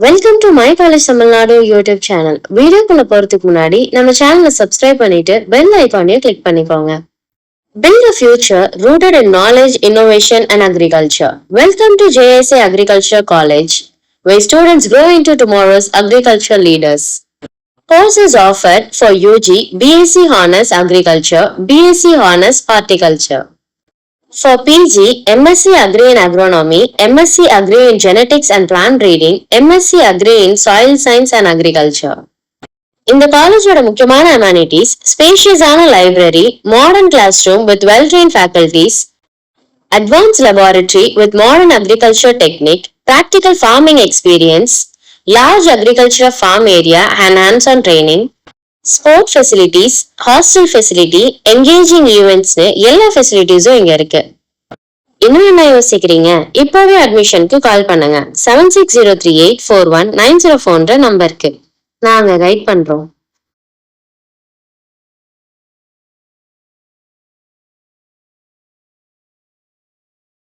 Welcome to my college Tamil Nadu YouTube channel. வீடியோக்குள்ள போறதுக்கு முன்னாடி நம்ம சேனலை சப்ஸ்கிரைப் பண்ணிட்டு பெல் ஐகானையும் கிளிக் பண்ணிக்கோங்க. Build a future rooted in knowledge, innovation and agriculture. Welcome to JSA Agriculture College, where students grow into tomorrow's agriculture leaders. Courses offered for UG, BSc Honors Agriculture, BSc Honors Horticulture. For PG, MSc Agri in Agronomy, MSc Agri in Genetics and Plant Breeding, MSc Agri in Soil Science and Agriculture. இந்த காலேஜோட முக்கியமான amenities ஸ்பேஷியஸான library, modern class room with well train faculties, advance laboratory with modern agriculture technique, practical farming experience, large agriculture farm area and hands on training, sport facilities, hostel facility, engaging ஈவெண்ட்ஸ்னு எல்லா ஃபெசிலிட்டிஸும் இங்க இருக்கு. இன்னும் என்ன யோசிக்கிறீங்க? இப்போவே அட்மிஷனுக்கு கால் பண்ணுங்க. 7603841904 நம்பருக்கு நாங்க கைட் பண்றோம்.